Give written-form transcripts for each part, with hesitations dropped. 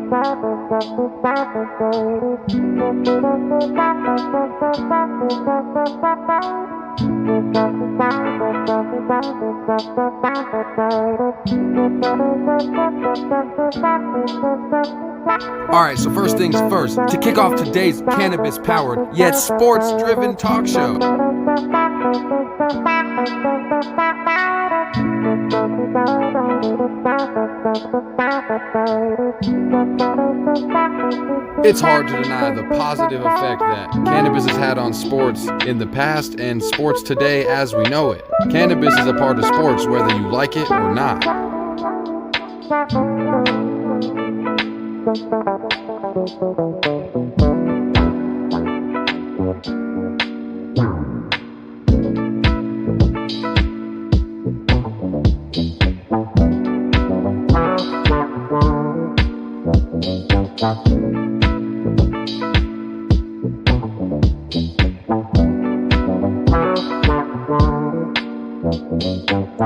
All right, so first things first, to kick off today's cannabis-powered yet sports-driven talk show. It's hard to deny the positive effect that cannabis has had on sports in the past and sports today as we know it. Cannabis is a part of sports whether you like it or not.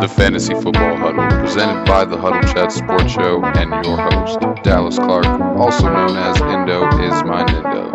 The Fantasy Football Huddle, presented by the Huddle Chat Sports Show and your host, Dallas Clark, also known as Indo is my Nindo.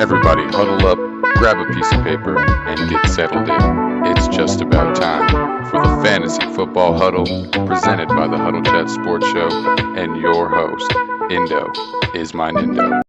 Everybody huddle up, grab a piece of paper, and get settled in. It's just about time for the Fantasy Football Huddle, presented by the Huddle Chat Sports Show and your host, Indo is my Nindo.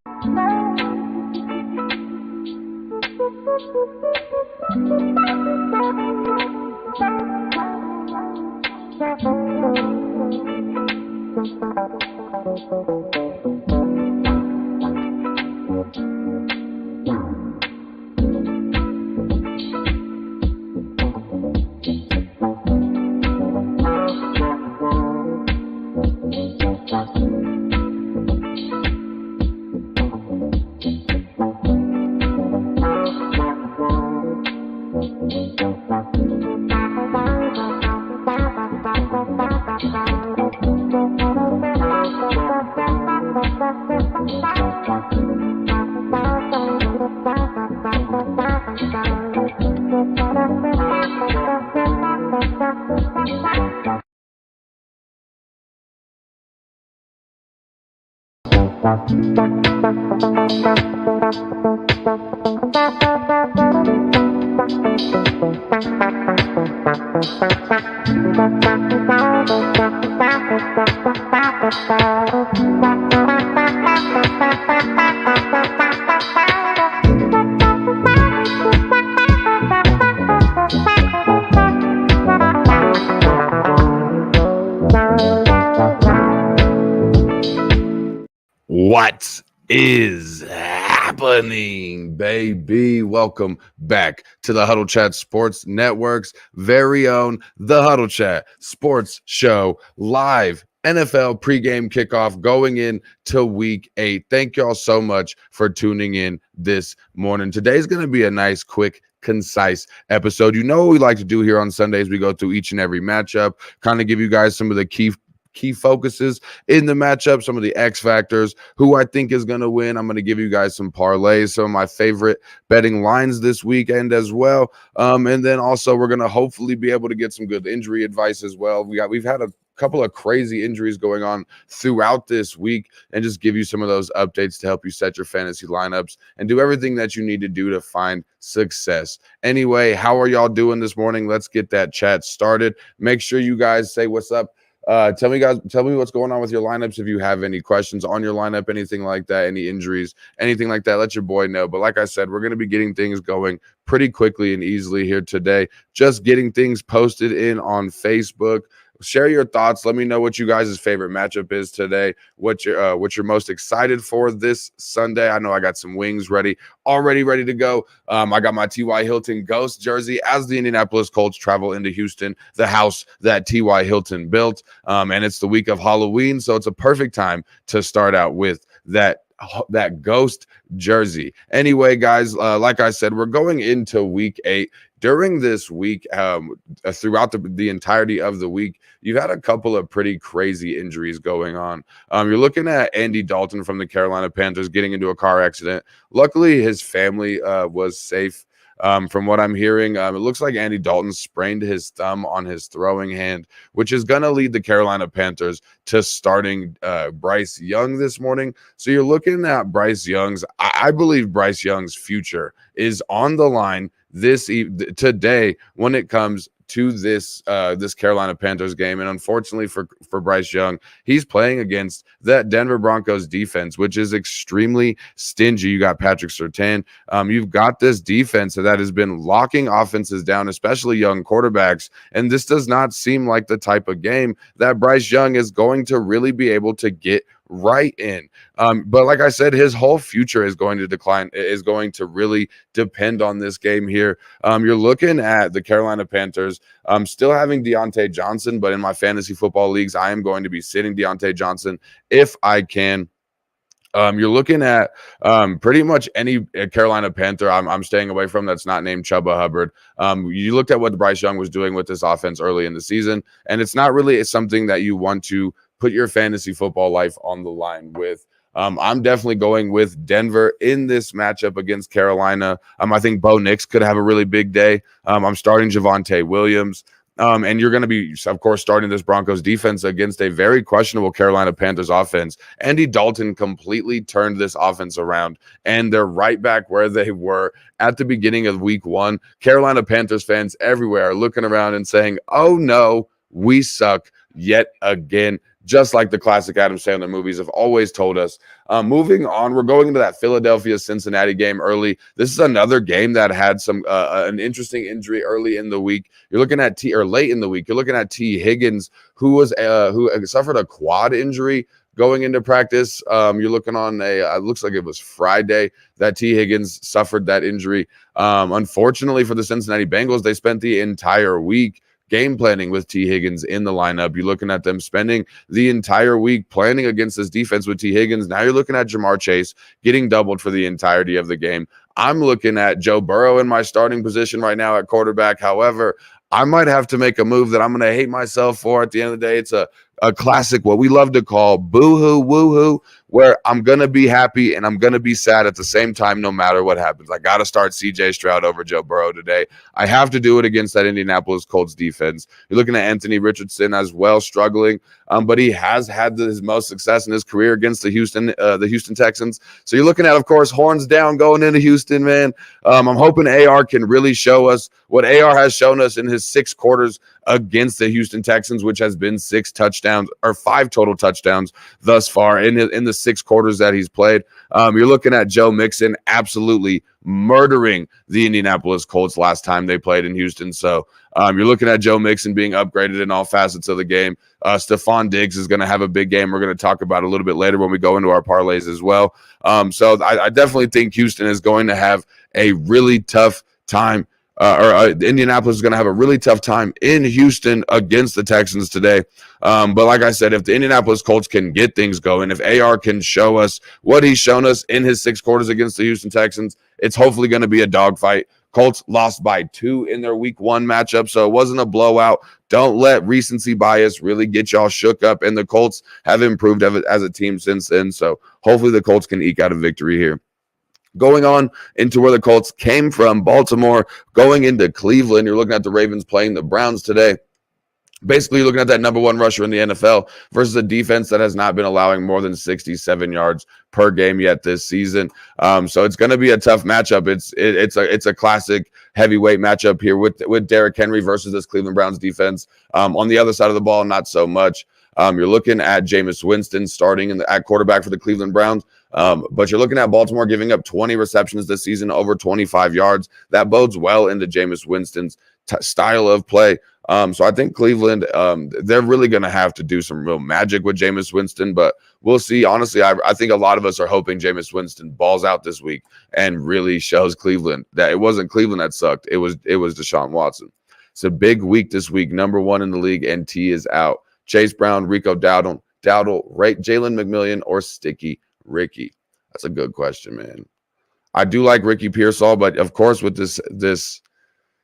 What is happening, baby? Welcome back to the Huddle Chat Sports Network's very own The Huddle Chat Sports Show, live NFL pregame kickoff going into week 8. Thank y'all so much for tuning in this morning. Today's going to be a nice, quick, concise episode. You know what we like to do here on Sundays. We go through each and every matchup, kind of give you guys some of the key focuses in the matchup, some of the X factors, who I think is going to win. I'm going to give you guys some parlays, some of my favorite betting lines this weekend as well. And then also we're going to hopefully be able to get some good injury advice as well. We've had a couple of crazy injuries going on throughout this week, and just give you some of those updates to help you set your fantasy lineups and do everything that you need to do to find success. Anyway, how are y'all doing this morning? Let's get that chat started. Make sure you guys say what's up. Tell me what's going on with your lineups. If you have any questions on your lineup, anything like that, any injuries, anything like that, let your boy know. But like I said, we're going to be getting things going pretty quickly and easily here today. Just getting things posted in on Facebook. Share your thoughts. Let me know what you guys' favorite matchup is today. What you're most excited for this Sunday. I know I got some wings already ready to go. I got my T.Y. Hilton Ghost jersey as the Indianapolis Colts travel into Houston, the house that T.Y. Hilton built. And it's the week of Halloween, so it's a perfect time to start out with that Ghost jersey. Anyway, guys, like I said, we're going into week 8. during this week, throughout the entirety of the week, you've had a couple of pretty crazy injuries going on. You're looking at Andy Dalton from the Carolina Panthers getting into a car accident. Luckily, his family was safe. From what I'm hearing, it looks like Andy Dalton sprained his thumb on his throwing hand, which is going to lead the Carolina Panthers to starting Bryce Young this morning. So you're looking at Bryce Young's, I believe Bryce Young's future is on the line today when it comes to this Carolina Panthers game. And unfortunately for Bryce Young, he's playing against that Denver Broncos defense, which is extremely stingy. You got Patrick Surtain. You've got this defense that has been locking offenses down, especially young quarterbacks. And this does not seem like the type of game that Bryce Young is going to really be able to get right in. But like I said, his whole future is going to decline, is going to really depend on this game here. You're looking at the Carolina Panthers still having Deontay Johnson, but in my fantasy football leagues, I am going to be sitting Deontay Johnson if I can. You're looking at pretty much any Carolina Panther I'm staying away from that's not named Chuba Hubbard. You looked at what Bryce Young was doing with this offense early in the season, and it's not really something that you want to put your fantasy football life on the line with. I'm definitely going with Denver in this matchup against Carolina. I think Bo Nix could have a really big day. I'm starting Javonte Williams. And you're going to be, of course, starting this Broncos defense against a very questionable Carolina Panthers offense. Andy Dalton completely turned this offense around, and they're right back where they were at the beginning of week one. Carolina Panthers fans everywhere are looking around and saying, oh, no, we suck yet again. Just like the classic Adam Sandler movies have always told us. Moving on, we're going into that Philadelphia-Cincinnati game early. This is another game that had some an interesting injury early in the week. You're looking at late in the week. You're looking at T. Higgins, who suffered a quad injury going into practice. You're looking on it looks like it was Friday that T. Higgins suffered that injury. Unfortunately for the Cincinnati Bengals, they spent the entire week game planning with T. Higgins in the lineup. You're looking at them spending the entire week planning against this defense with T. Higgins. Now you're looking at Jamar Chase getting doubled for the entirety of the game. I'm looking at Joe Burrow in my starting position right now at quarterback. However, I might have to make a move that I'm going to hate myself for. At the end of the day, it's a classic, what we love to call boo-hoo, woo-hoo, where I'm going to be happy and I'm going to be sad at the same time no matter what happens. I got to start C.J. Stroud over Joe Burrow today. I have to do it against that Indianapolis Colts defense. You're looking at Anthony Richardson as well, struggling, but he has had his most success in his career against the Houston Texans. So you're looking at, of course, horns down going into Houston, man. I'm hoping AR can really show us what AR has shown us in his 6 quarters against the Houston Texans, which has been 6 touchdowns or 5 total touchdowns thus far in the 6 quarters that he's played. You're looking at Joe Mixon absolutely murdering the Indianapolis Colts last time they played in Houston. So you're looking at Joe Mixon being upgraded in all facets of the game. Stephon Diggs is going to have a big game. We're going to talk about a little bit later when we go into our parlays as well. So I definitely think Houston is going to have a really tough time. Indianapolis is going to have a really tough time in Houston against the Texans today. But like I said, if the Indianapolis Colts can get things going, if AR can show us what he's shown us in his 6 quarters against the Houston Texans, it's hopefully going to be a dogfight. Colts lost by 2 in their week 1 matchup, so it wasn't a blowout. Don't let recency bias really get y'all shook up, and the Colts have improved as a team since then. So hopefully the Colts can eke out a victory here. Going on into where the Colts came from, Baltimore, going into Cleveland. You're looking at the Ravens playing the Browns today. Basically, you're looking at that number 1 rusher in the NFL versus a defense that has not been allowing more than 67 yards per game yet this season. So it's going to be a tough matchup. It's a classic heavyweight matchup here with Derrick Henry versus this Cleveland Browns defense. On the other side of the ball, not so much. You're looking at Jameis Winston starting at quarterback for the Cleveland Browns. But you're looking at Baltimore giving up 20 receptions this season, over 25 yards. That bodes well into Jameis Winston's style of play. So I think Cleveland, they're really going to have to do some real magic with Jameis Winston, but we'll see. Honestly, I think a lot of us are hoping Jameis Winston balls out this week and really shows Cleveland that it wasn't Cleveland that sucked. It was Deshaun Watson. It's a big week this week, number 1 in the league, and T is out. Chase Brown, Rico Dowdle, Jalen McMillian, or Sticky Ricky? That's a good question, man. I do like Ricky Pearsall, but of course with this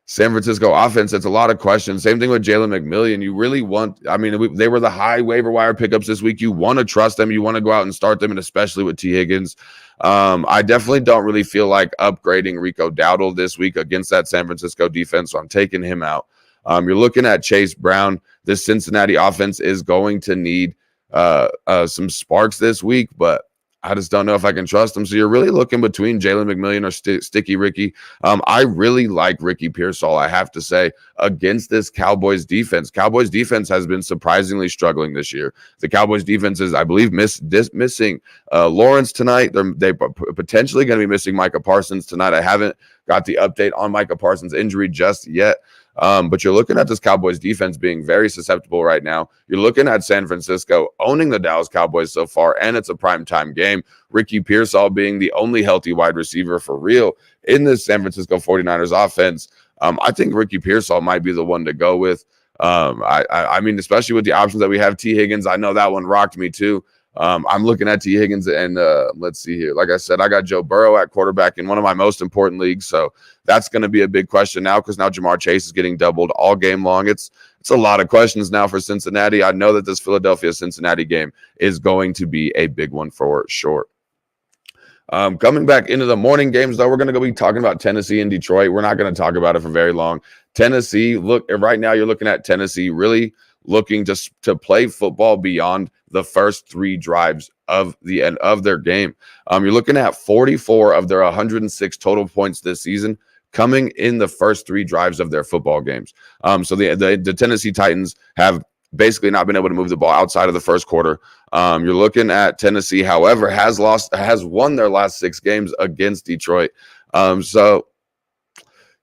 San Francisco offense, it's a lot of questions. Same thing with Jalen McMillian. You really want, they were the high waiver wire pickups this week. You want to trust them. You want to go out and start them, and especially with T. Higgins. I definitely don't really feel like upgrading Rico Dowdle this week against that San Francisco defense, so I'm taking him out. You're looking at Chase Brown. This Cincinnati offense is going to need some sparks this week, but I just don't know if I can trust him. So you're really looking between Jalen McMillian or Sticky Ricky. I really like Ricky Pearsall, I have to say, against this Cowboys defense. Cowboys defense has been surprisingly struggling this year. The Cowboys defense is, I believe, missing Lawrence tonight. They're potentially going to be missing Micah Parsons tonight. I haven't got the update on Micah Parsons' injury just yet. But you're looking at this Cowboys defense being very susceptible right now. You're looking at San Francisco owning the Dallas Cowboys so far, and it's a primetime game. Ricky Pearsall being the only healthy wide receiver for real in this San Francisco 49ers offense. I think Ricky Pearsall might be the one to go with. I mean, especially with the options that we have. T. Higgins, I know that one rocked me too. I'm looking at T. Higgins, and let's see here. Like I said, I got Joe Burrow at quarterback in one of my most important leagues, so that's going to be a big question now because now Jamar Chase is getting doubled all game long. It's a lot of questions now for Cincinnati. I know that this Philadelphia-Cincinnati game is going to be a big one for sure. Coming back into the morning games, though, we're going to be talking about Tennessee and Detroit. We're not going to talk about it for very long. Tennessee, look, right now you're looking at Tennessee really looking to play football beyond the first 3 drives of the end of their game. You're looking at 44 of their 106 total points this season coming in the first 3 drives of their football games. So the Tennessee Titans have basically not been able to move the ball outside of the first quarter. You're looking at Tennessee, however, has won their last 6 games against Detroit. So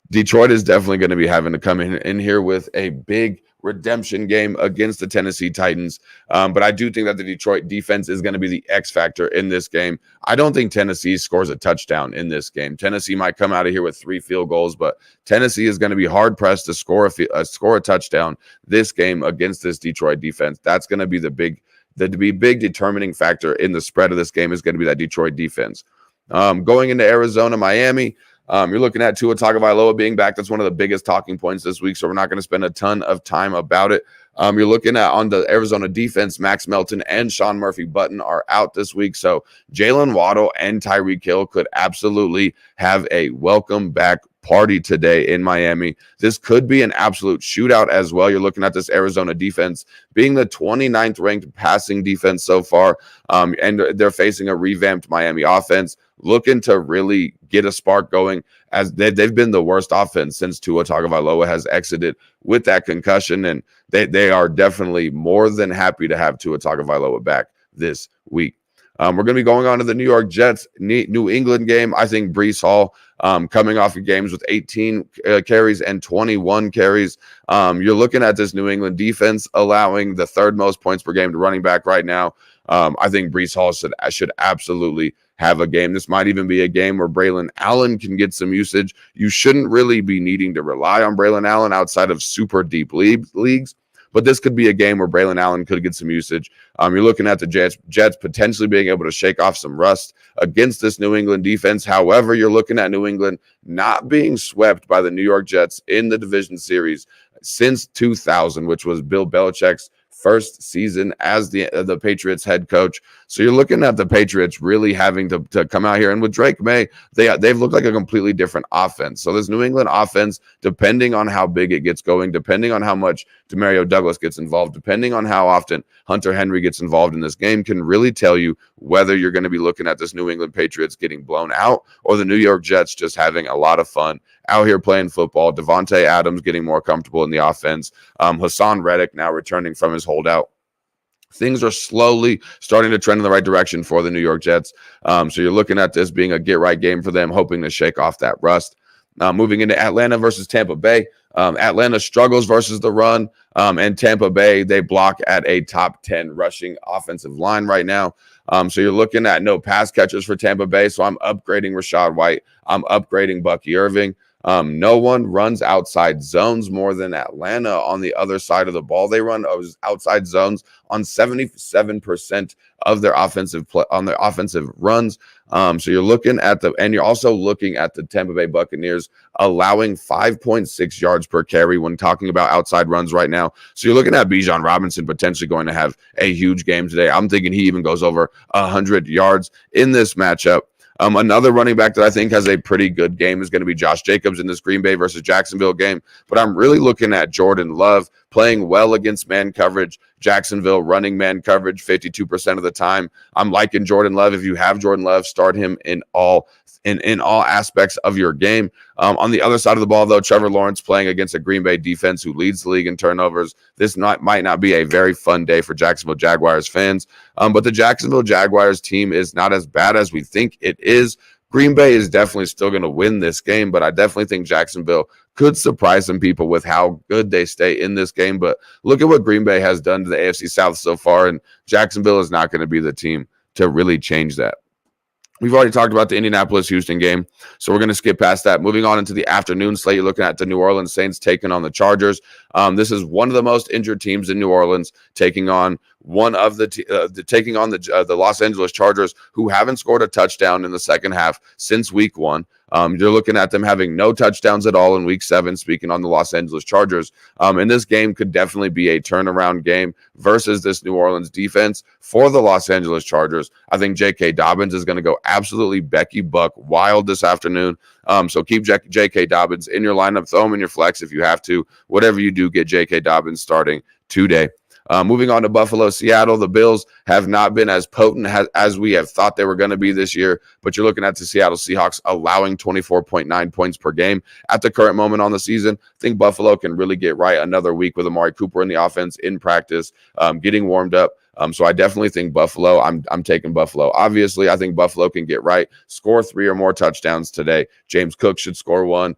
Detroit is definitely going to be having to come in here with a big redemption game against the Tennessee Titans. But I do think that the Detroit defense is going to be the X factor in this game. I don't think Tennessee scores a touchdown in this game. Tennessee might come out of here with 3 field goals, but Tennessee is going to be hard pressed to score a touchdown this game against this Detroit defense. That's going to be the big determining factor in the spread of this game is going to be that Detroit defense. Going into Arizona, Miami, you're looking at Tua Tagovailoa being back. That's one of the biggest talking points this week, so we're not going to spend a ton of time about it. You're looking at on the Arizona defense, Max Melton and Sean Murphy-Button are out this week, so Jalen Waddle and Tyreek Hill could absolutely have a welcome back party today in Miami. This could be an absolute shootout as well. You're looking at this Arizona defense being the 29th ranked passing defense so far, and they're facing a revamped Miami offense looking to really get a spark going, as they've been the worst offense since Tua Tagovailoa has exited with that concussion, and they are definitely more than happy to have Tua Tagovailoa back this week. We're going to be going on to the New York Jets, New England game. I think Breece Hall, coming off of games with 18 carries and 21 carries. You're looking at this New England defense allowing the 3rd most points per game to running back right now. I think Breece Hall should absolutely have a game. This might even be a game where Braylon Allen can get some usage. You shouldn't really be needing to rely on Braylon Allen outside of super deep leagues. But this could be a game where Braylon Allen could get some usage. You're looking at the Jets potentially being able to shake off some rust against this New England defense. However, you're looking at New England not being swept by the New York Jets in the division series since 2000, which was Bill Belichick's first season as the Patriots head coach. So you're looking at the Patriots really having to come out here. And with Drake May, they've looked like a completely different offense. So this New England offense, depending on how big it gets going, depending on how much Demario Douglas gets involved, depending on how often Hunter Henry gets involved in this game, can really tell you whether you're going to be looking at this New England Patriots getting blown out or the New York Jets just having a lot of fun out here playing football. Devontae Adams getting more comfortable in the offense. Hassan Reddick now returning from his holdout. Things are slowly starting to trend in the right direction for the New York Jets. So you're looking at this being a get-right game for them, hoping to shake off that rust. Moving into Atlanta versus Tampa Bay. Atlanta struggles versus the run, and Tampa Bay, they block at a top 10 rushing offensive line right now. So you're looking at no pass catchers for Tampa Bay, so I'm upgrading Rachaad White. I'm upgrading Bucky Irving. No one runs outside zones more than Atlanta on the other side of the ball. They run outside zones on 77% of their offensive runs. So you're looking at you're also looking at the Tampa Bay Buccaneers allowing 5.6 yards per carry when talking about outside runs right now. So you're looking at Bijan Robinson potentially going to have a huge game today. I'm thinking he even goes over 100 yards in this matchup. Another running back that I think has a pretty good game is going to be Josh Jacobs in this Green Bay versus Jacksonville game. But I'm really looking at Jordan Love playing well against man coverage. Jacksonville running man coverage 52% of the time. I'm liking Jordan Love. If you have Jordan Love, start him in all aspects of your game. On the other side of the ball, though, Trevor Lawrence playing against a Green Bay defense who leads the league in turnovers. This might not be a very fun day for Jacksonville Jaguars fans. But the Jacksonville Jaguars team is not as bad as we think it is. Green Bay is definitely still going to win this game, but I definitely think Jacksonville could surprise some people with how good they stay in this game. But look at what Green Bay has done to the AFC South so far, and Jacksonville is not going to be the team to really change that. We've already talked about the Indianapolis-Houston game, so we're going to skip past that. Moving on into the afternoon slate, you're looking at the New Orleans Saints taking on the Chargers. This is one of the most injured teams in New Orleans, taking on the Los Angeles Chargers, who haven't scored a touchdown in the second half since week 1. You're looking at them having no touchdowns at all in week 7, speaking on the Los Angeles Chargers. And this game could definitely be a turnaround game versus this New Orleans defense for the Los Angeles Chargers. I think J.K. Dobbins is going to go absolutely Becky Buck wild this afternoon. So keep J.K. Dobbins in your lineup. Throw him in your flex if you have to. Whatever you do, get J.K. Dobbins starting today. Moving on to Buffalo, Seattle, the Bills have not been as potent as we have thought they were going to be this year, but you're looking at the Seattle Seahawks allowing 24.9 points per game at the current moment on the season. I think Buffalo can really get right another week with Amari Cooper in the offense, in practice, getting warmed up. So I definitely think Buffalo. I'm taking Buffalo. Obviously, I think Buffalo can get right, score 3 or more touchdowns today. James Cook should score 1.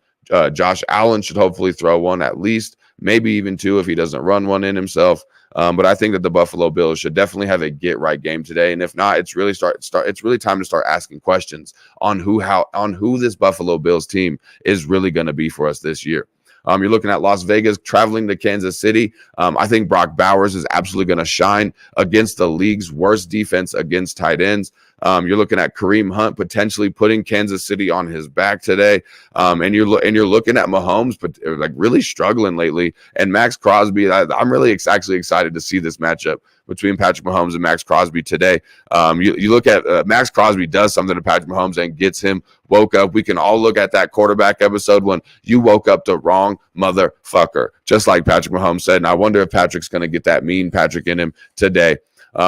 Josh Allen should hopefully throw 1 at least, maybe even 2 if he doesn't run 1 in himself. But I think that the Buffalo Bills should definitely have a get right game today. And if not, it's really it's really time to start asking questions on who this Buffalo Bills team is really going to be for us this year. You're looking at Las Vegas traveling to Kansas City. I think Brock Bowers is absolutely going to shine against the league's worst defense against tight ends. You're looking at Kareem Hunt potentially putting Kansas City on his back today. And you're looking at Mahomes, but like really struggling lately. And Max Crosby, I'm really actually excited to see this matchup between Patrick Mahomes and Max Crosby today. You look at Max Crosby does something to Patrick Mahomes and gets him woke up. We can all look at that quarterback episode when you woke up the wrong motherfucker, just like Patrick Mahomes said. And I wonder if Patrick's going to get that mean Patrick in him today.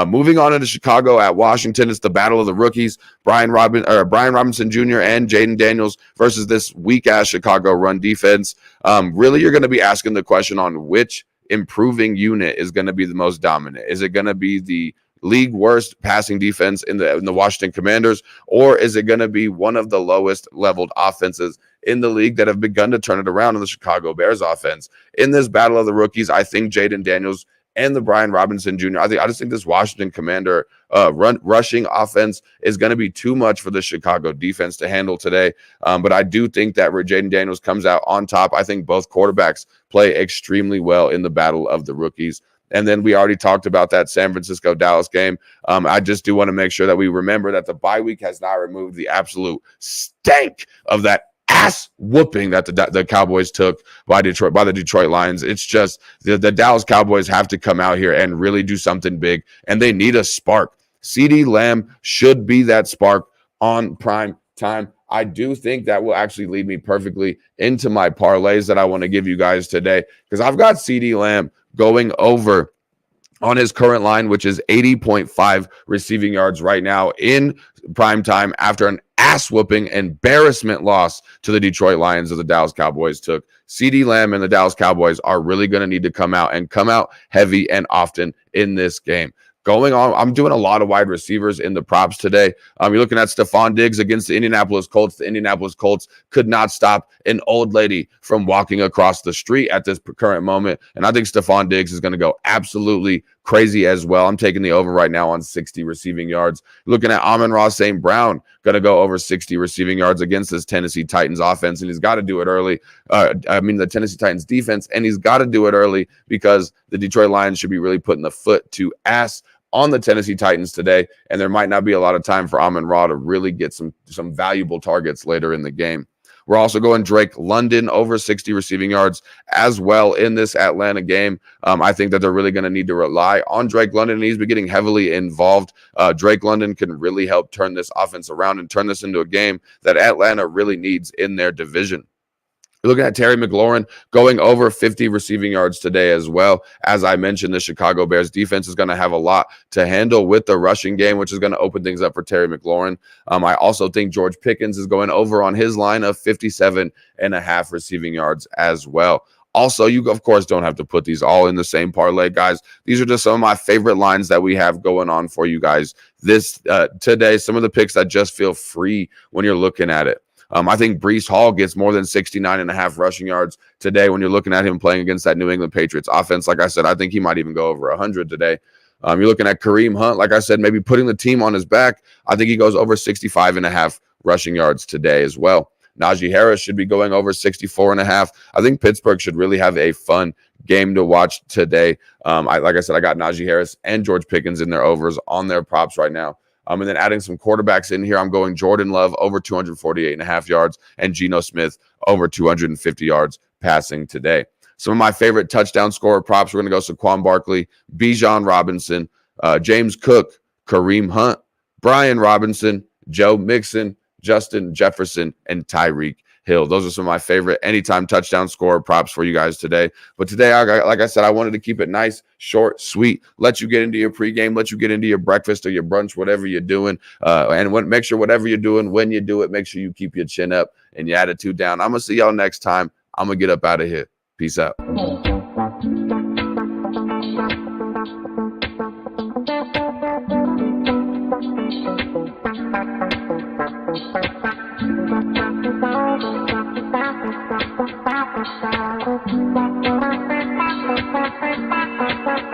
Moving on into Chicago at Washington, it's the battle of the rookies, Brian Robinson Jr. and Jaden Daniels versus this weak-ass Chicago run defense. Really, you're going to be asking the question on which improving unit is going to be the most dominant. Is it going to be the league worst passing defense in the Washington Commanders, or is it going to be one of the lowest leveled offenses in the league that have begun to turn it around in the Chicago Bears offense? In this battle of the rookies, I think Jaden Daniels and the Brian Robinson Jr. I just think this Washington Commander rushing offense is going to be too much for the Chicago defense to handle today. But I do think that where Jaden Daniels comes out on top, I think both quarterbacks play extremely well in the battle of the rookies. And then we already talked about that San Francisco-Dallas game. I just do want to make sure that we remember that the bye week has not removed the absolute stank of that ass whooping that the Cowboys took by the Detroit Lions. It's just the Dallas Cowboys have to come out here and really do something big, and they need a spark. CeeDee Lamb should be that spark on prime time. I do think that will actually lead me perfectly into my parlays that I want to give you guys today, because I've got CeeDee Lamb going over on his current line, which is 80.5 receiving yards right now in prime time after an ass-whooping embarrassment loss to the Detroit Lions of the Dallas Cowboys took. CeeDee Lamb and the Dallas Cowboys are really going to need to come out heavy and often in this game. Going on, I'm doing a lot of wide receivers in the props today. You're looking at Stephon Diggs against the Indianapolis Colts. The Indianapolis Colts could not stop an old lady from walking across the street at this current moment. And I think Stephon Diggs is going to go absolutely crazy as well. I'm taking the over right now on 60 receiving yards. Looking at Amon-Ra St. Brown, going to go over 60 receiving yards against this Tennessee Titans offense, and he's got to do it early. The Tennessee Titans defense, and he's got to do it early because the Detroit Lions should be really putting the foot to ass on the Tennessee Titans today, and there might not be a lot of time for Amon-Ra to really get some valuable targets later in the game. We're also going Drake London over 60 receiving yards as well in this Atlanta game. I think that they're really going to need to rely on Drake London, and he's been getting heavily involved. Drake London can really help turn this offense around and turn this into a game that Atlanta really needs in their division. Looking at Terry McLaurin going over 50 receiving yards today as well. As I mentioned, the Chicago Bears defense is going to have a lot to handle with the rushing game, which is going to open things up for Terry McLaurin. I also think George Pickens is going over on his line of 57.5 receiving yards as well. Also, you, of course, don't have to put these all in the same parlay, guys. These are just some of my favorite lines that we have going on for you guys this today. Some of the picks that just feel free when you're looking at it. I think Breece Hall gets more than 69.5 rushing yards today when you're looking at him playing against that New England Patriots offense. Like I said, I think he might even go over 100 today. You're looking at Kareem Hunt, like I said, maybe putting the team on his back. I think he goes over 65.5 rushing yards today as well. Najee Harris should be going over 64.5. I think Pittsburgh should really have a fun game to watch today. Like I said, I got Najee Harris and George Pickens in their overs on their props right now. And then adding some quarterbacks in here, I'm going Jordan Love over 248.5 yards and Geno Smith over 250 yards passing today. Some of my favorite touchdown scorer props, we're going to go Saquon Barkley, Bijan Robinson, James Cook, Kareem Hunt, Brian Robinson, Joe Mixon, Justin Jefferson, and Tyreek Hill. Those are some of my favorite anytime touchdown scorer props for you guys today. But today, like I said, I wanted to keep it nice, short, sweet, let you get into your pregame, let you get into your breakfast or your brunch, whatever you're doing. Make sure whatever you're doing, when you do it, make sure you keep your chin up and your attitude down. I'm going to see y'all next time. I'm going to get up out of here. Peace out. Thank you.